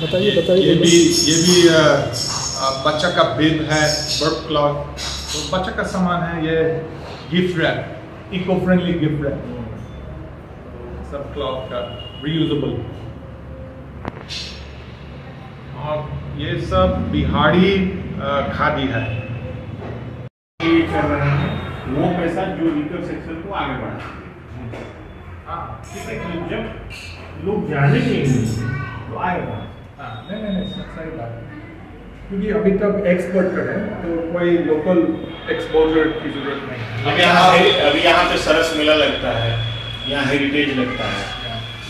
बताइए बताइए। ये भी बच्चा का बिब है, बर्ड क्लॉथ। तो बच्चा का सामान है, ये gift wrap, eco friendly gift wrap, सब क्लॉथ का रीयूजेबल। और ये सब बिहारी खादी है। कर रहे हैं वो पैसा जो लीगल सेक्शन को आगे बढ़ा। ठीक है, जब लोग जानेंगे तो आएगा। नहीं सही बात है, क्योंकि अभी तक एक्सपोर्ट कर रहे हैं तो कोई लोकल एक्सपोजर की जरूरत नहीं है। अभी यहाँ पे सरस मेला लगता है, यहाँ हेरिटेज लगता है,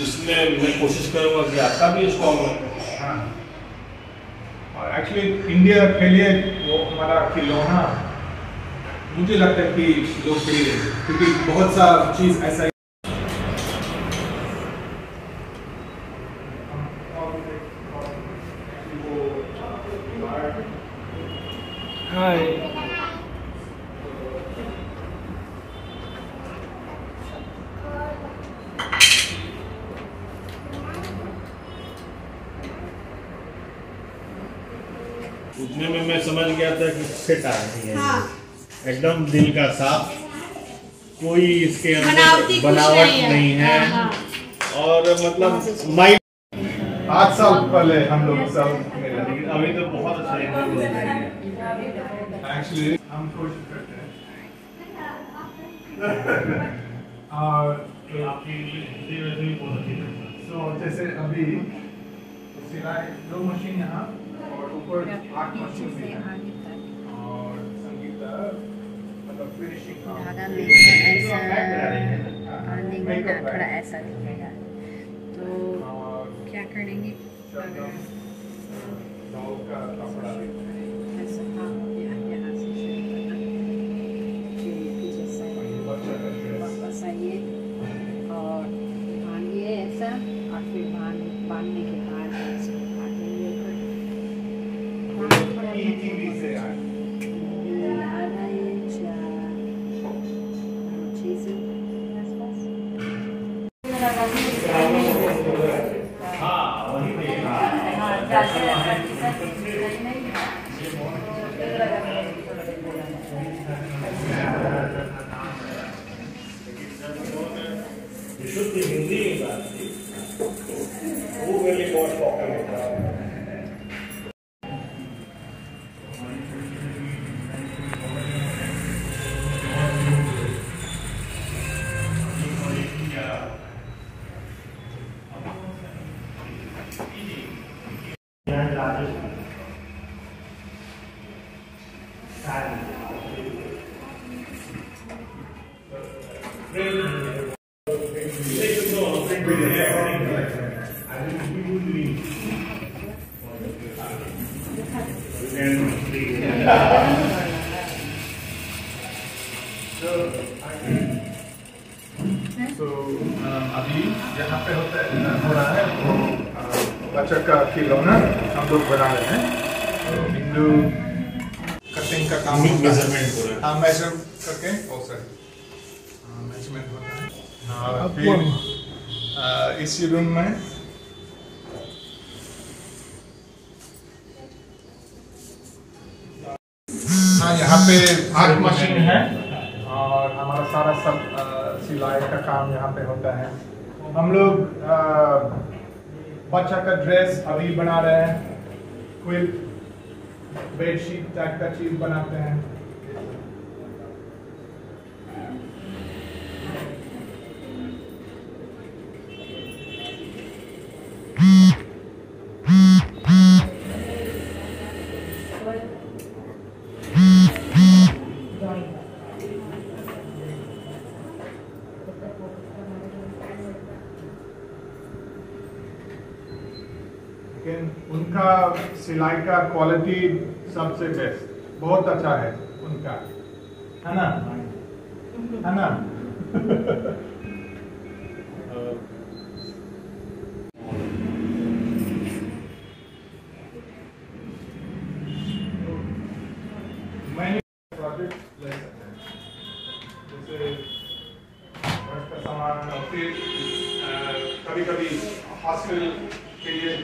उसमें मैं कोशिश करूँगा कि आपका भी स्टॉल हो। हाँ, और एक्चुअली इंडिया के लिए वो हमारा खिलौना मुझे लगता है कि लोकप्रिय है, क्योंकि बहुत सा चीज़ ऐसा हाय। उतने में मैं समझ गया था कि फिट आ रही है। हाँ। एकदम दिल का साफ, कोई इसके अंदर बनावट नहीं है। हाँ। और मतलब माइल 8 साल पहले हम लोग सब मिले, लेकिन अभी तो बहुत अच्छा है। एक्चुअली हम कोशिश करते हैं और आपकी हिंदी वैसे भी बहुत अच्छी है। तो जैसे अभी सिलाई 2 मशीन यहाँ और ऊपर 8 मशीन भी है, और संगीता मतलब फिनिशिंग धागा में ऐसा नहीं, थोड़ा ऐसा दिखेगा। तो क्या करेंगे? डॉल का कपड़ा ऐसा, हाँ, यहाँ से शुरू करना, फिर पीछे से वापस आइए और बांधिए ऐसा, और फिर बांधने के बाद ऐसे काटेंगे ऊपर। आधा इंच 6 से आसपास। शुद्ध हिंदी में बात थी, वो मेरे बहुत पॉपुलर होता है। तो अभी यहाँ पे हो रहा है वो बच्चा का खिलौना हम लोग बना रहे हैं। तो हिंदू कटिंग का काम मेजरमेंट, हाँ मेजर करके मेजरमेंट होता है। हाँ, फिर इसी रूम में हाँ यहाँ पे 8 मशीन है और हमारा सारा सब सिलाई का काम यहाँ पे होता है। हम लोग बच्चा का ड्रेस अभी बना रहे हैं, क्विल बेडशीट टाइप का चीज बनाते हैं। लेकिन उनका सिलाई का क्वालिटी सबसे बेस्ट, बहुत अच्छा है उनका, है ना? है ना? मैंने प्रोजेक्ट ले सकते हैं, जैसे घर का सामान, और फिर कभी-कभी हॉस्टल के लिए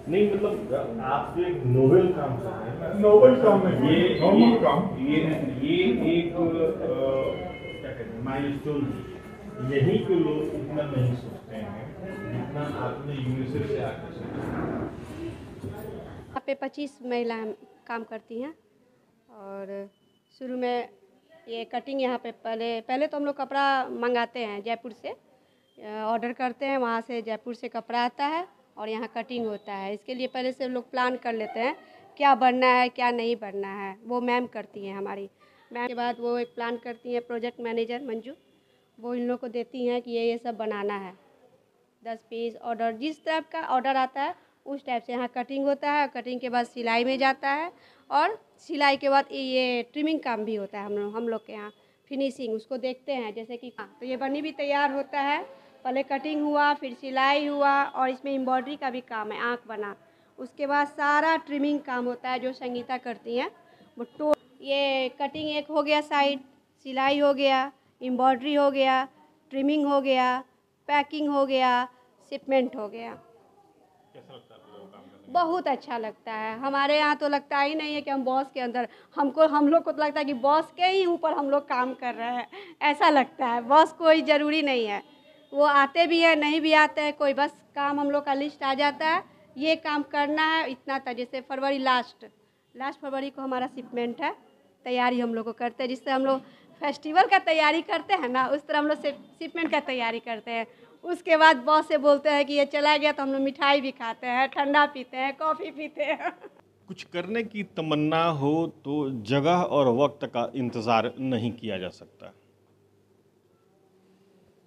नहीं मतलब आप जो एक नोबेल काम कर रहे हैं, नोबेल काम नहीं, ये नॉर्मल काम। ये एक क्या कहते हैं माइलस्टोन है। यहीं के लोग इतना नहीं सोचते हैं जितना आपने यूएसए से आकर सोचा। यहाँ पे 25 महिलाएं काम करती हैं और शुरू में ये कटिंग यहाँ पे पहले तो हम लोग कपड़ा मंगाते हैं जयपुर से, ऑर्डर करते हैं, वहाँ से जयपुर से कपड़ा आता है और यहाँ कटिंग होता है। इसके लिए पहले से लोग प्लान कर लेते हैं क्या बनना है क्या नहीं बनना है, वो मैम करती हैं हमारी। मैम के बाद वो एक प्लान करती हैं प्रोजेक्ट मैनेजर मंजू, वो इन लोग को देती हैं कि ये सब बनाना है। 10 पीस ऑर्डर जिस टाइप का ऑर्डर आता है उस टाइप से यहाँ कटिंग होता है। कटिंग के बाद सिलाई में जाता है और सिलाई के बाद ये ट्रिमिंग काम भी होता है हम लोग के यहाँ। फिनिशिंग उसको देखते हैं, जैसे कि तो ये बनी भी तैयार होता है, पहले कटिंग हुआ फिर सिलाई हुआ और इसमें एम्ब्रॉयडरी का भी काम है, आँख बना। उसके बाद सारा ट्रिमिंग काम होता है जो संगीता करती हैं। वो ये कटिंग एक हो गया साइड, सिलाई हो गया, एम्ब्रॉयडरी हो गया, ट्रिमिंग हो गया, पैकिंग हो गया, शिपमेंट हो गया। कैसा लगता है आपको काम करने बहुत अच्छा लगता है। हमारे यहाँ तो लगता ही नहीं है कि हम बॉस के अंदर, हम लोग को तो लगता है कि बॉस के ही ऊपर हम लोग काम कर रहे हैं, ऐसा लगता है। बॉस कोई ज़रूरी नहीं है, वो आते भी है नहीं भी आते हैं, कोई बस काम हम लोग का लिस्ट आ जाता है, ये काम करना है इतना था। जैसे फरवरी लास्ट फरवरी को हमारा शिपमेंट है, तैयारी हम लोग को करते हैं। जिससे हम लोग फेस्टिवल का तैयारी करते हैं ना, उस तरह हम लोग शिपमेंट का तैयारी करते हैं। उसके बाद बॉस से बोलते हैं कि ये चला गया तो हम लोग मिठाई भी खाते हैं, ठंडा पीते हैं, कॉफ़ी पीते हैं। कुछ करने की तमन्ना हो तो जगह और वक्त का इंतज़ार नहीं किया जा सकता।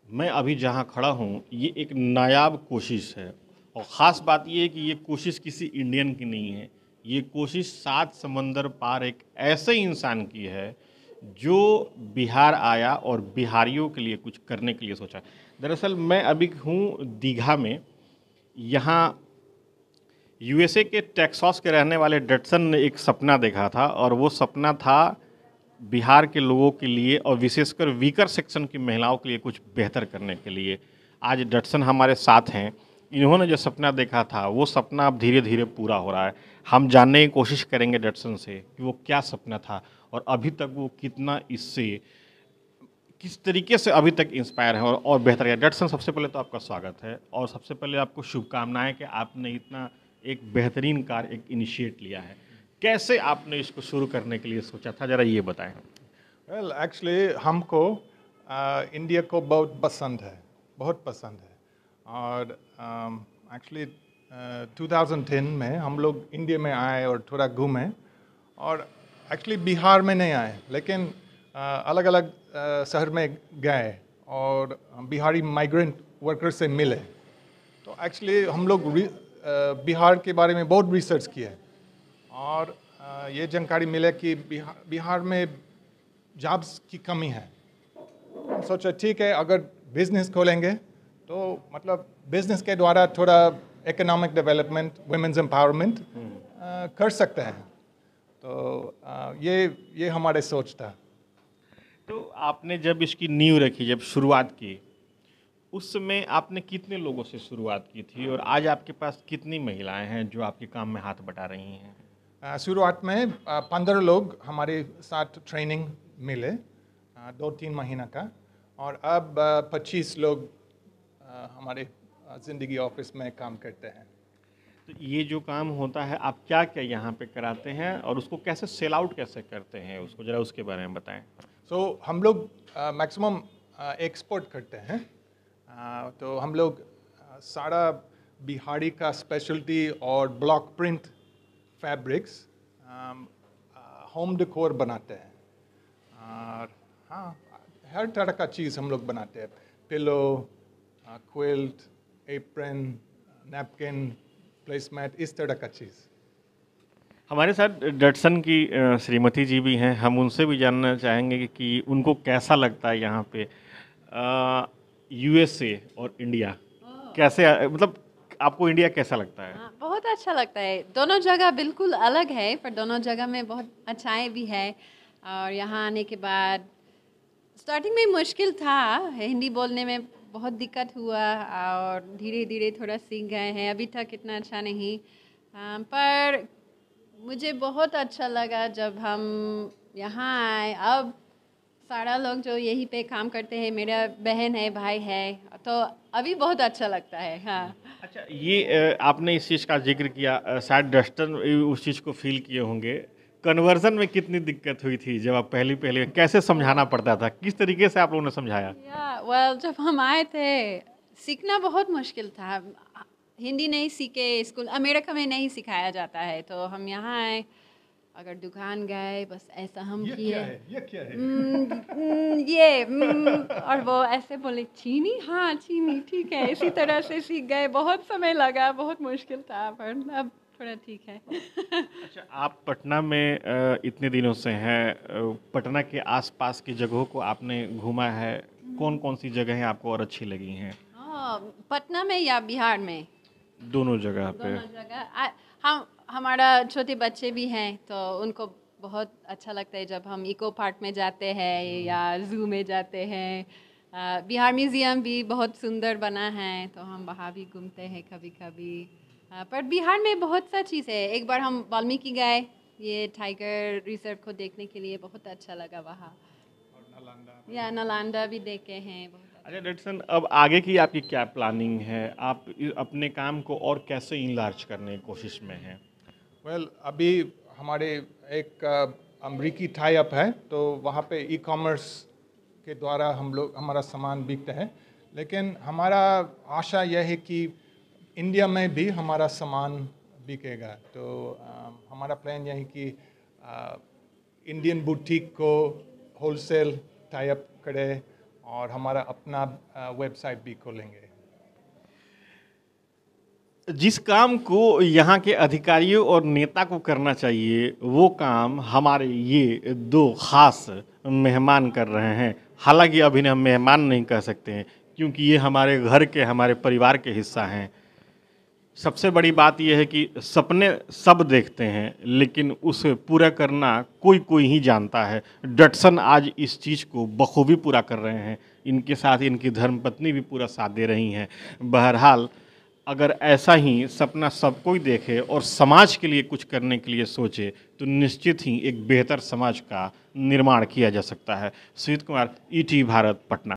मैं अभी जहाँ खड़ा हूँ ये एक नायाब कोशिश है और ख़ास बात ये है कि ये कोशिश किसी इंडियन की नहीं है, ये कोशिश 7 समंदर पार एक ऐसे इंसान की है जो बिहार आया और बिहारियों के लिए कुछ करने के लिए सोचा। दरअसल मैं अभी हूँ दीघा में। यहाँ यूएसए के टेक्सास के रहने वाले डटसन ने एक सपना देखा था और वो सपना था बिहार के लोगों के लिए और विशेषकर वीकर सेक्शन की महिलाओं के लिए कुछ बेहतर करने के लिए। आज डटसन हमारे साथ हैं। इन्होंने जो सपना देखा था वो सपना अब धीरे धीरे पूरा हो रहा है। हम जानने की कोशिश करेंगे डटसन से कि वो क्या सपना था और अभी तक वो कितना इससे किस तरीके से अभी तक इंस्पायर है और बेहतर है। डटसन, सबसे पहले तो आपका स्वागत है और सबसे पहले आपको शुभकामनाएं कि आपने इतना एक बेहतरीन कार्य एक इनिशिएट लिया है। कैसे आपने इसको शुरू करने के लिए सोचा था, ज़रा ये बताएं। वेल एक्चुअली हमको इंडिया को बहुत पसंद है और एक्चुअली 2010 में हम लोग इंडिया में आए और थोड़ा घूमे और एक्चुअली बिहार में नहीं आए लेकिन अलग अलग शहर में गए और बिहारी माइग्रेंट वर्कर से मिले। तो एक्चुअली हम लोग बिहार के बारे में बहुत रिसर्च किए और ये जानकारी मिले कि बिहार में जॉब्स की कमी है। सोचा ठीक है, अगर बिजनेस खोलेंगे तो मतलब बिजनेस के द्वारा थोड़ा इकोनॉमिक डेवलपमेंट, वुमेन्स एम्पावरमेंट कर सकते हैं। तो ये हमारे सोच था। तो आपने जब इसकी नींव रखी, जब शुरुआत की, उस समय आपने कितने लोगों से शुरुआत की थी और आज आपके पास कितनी महिलाएं हैं जो आपके काम में हाथ बटा रही हैं? शुरुआत में 15 लोग हमारे साथ ट्रेनिंग मिले 2-3 महीना का और अब 25 लोग हमारे ज़िंदगी ऑफिस में काम करते हैं। तो ये जो काम होता है आप क्या क्या यहाँ पे कराते हैं और उसको कैसे सेल आउट कैसे करते हैं, उसको ज़रा उसके बारे में बताएं। हम लोग मैक्सिमम एक्सपोर्ट करते हैं। तो हम लोग सारा बिहारी का स्पेशलिटी और block print fabrics home decor बनाते हैं और हाँ, हर तरह का चीज़ हम लोग बनाते हैं। Pillow, quilt, apron, napkin, placement, इस तरह का चीज़। हमारे साथ डटसन की श्रीमती जी भी हैं। हम उनसे भी जानना चाहेंगे कि उनको कैसा लगता है यहाँ पे यूएसए और इंडिया कैसे, मतलब आपको इंडिया कैसा लगता है? हाँ, बहुत अच्छा लगता है। दोनों जगह बिल्कुल अलग है पर दोनों जगह में बहुत अच्छाई भी है। और यहाँ आने के बाद स्टार्टिंग में मुश्किल था, हिंदी बोलने में बहुत दिक्कत हुआ और धीरे धीरे थोड़ा सीख गए हैं। अभी तक इतना अच्छा नहीं पर मुझे बहुत अच्छा लगा जब हम यहाँ आए। अब सारा लोग जो यहीं पे काम करते हैं, मेरा बहन है, भाई है, तो अभी बहुत अच्छा लगता है। हाँ। अच्छा, ये आपने इस चीज़ का जिक्र किया, शायद डस्टन उस चीज़ को फील किए होंगे। कन्वर्जन में कितनी दिक्कत हुई थी जब आप पहले कैसे समझाना पड़ता था, किस तरीके से आप लोगों ने समझाया? जब हम आए थे सीखना बहुत मुश्किल था। हिंदी नहीं सीखे, स्कूल अमेरिका में नहीं सिखाया जाता है, तो हम यहाँ आए, अगर दुकान गए बस ऐसा हम ये किए, क्या है, ये क्या है? और वो ऐसे बोले चीनी, हाँ चीनी ठीक है, इसी तरह से सीख गए। बहुत समय लगा, बहुत मुश्किल था, पर अब थोड़ा ठीक है। अच्छा, आप पटना में इतने दिनों से हैं, पटना के आसपास की जगहों को आपने घूमा है, कौन कौन सी जगहें आपको और अच्छी लगी हैं? पटना में या बिहार में? दोनों जगह पे। दोनों जगह। हम हमारा छोटे बच्चे भी हैं, तो उनको बहुत अच्छा लगता है जब हम इको पार्क में जाते हैं या ज़ू में जाते हैं। बिहार म्यूज़ियम भी बहुत सुंदर बना है, तो हम वहाँ भी घूमते हैं कभी कभी। पर बिहार में बहुत सा चीज़ है। एक बार हम वाल्मीकि गए, ये टाइगर रिजर्व को देखने के लिए, बहुत अच्छा लगा वहाँ। या नालंदा भी देखे हैं। अच्छा डॉक्टर, अब आगे की आपकी क्या प्लानिंग है? आप अपने काम को और कैसे इनलार्ज करने की कोशिश में हैं? अभी हमारे एक अमरीकी टाई अप है, तो वहाँ पे ई-कॉमर्स के द्वारा हमारा सामान बिकता है। लेकिन हमारा आशा यह है कि इंडिया में भी हमारा सामान बिकेगा। तो हमारा प्लान यह है कि इंडियन बुटीक को होलसेल टाई अप करें और हमारा अपना वेबसाइट भी खोलेंगे। जिस काम को यहाँ के अधिकारियों और नेता को करना चाहिए, वो काम हमारे ये दो खास मेहमान कर रहे हैं। हालांकि अभी इन्हें हम मेहमान नहीं कह सकते हैं, क्योंकि ये हमारे घर के, हमारे परिवार के हिस्सा हैं। सबसे बड़ी बात यह है कि सपने सब देखते हैं, लेकिन उसे पूरा करना कोई कोई ही जानता है। डटसन आज इस चीज़ को बखूबी पूरा कर रहे हैं। इनके साथ इनकी धर्मपत्नी भी पूरा साथ दे रही हैं। बहरहाल, अगर ऐसा ही सपना सब कोई देखे और समाज के लिए कुछ करने के लिए सोचे, तो निश्चित ही एक बेहतर समाज का निर्माण किया जा सकता है। सुजीत कुमार, ET भारत, पटना।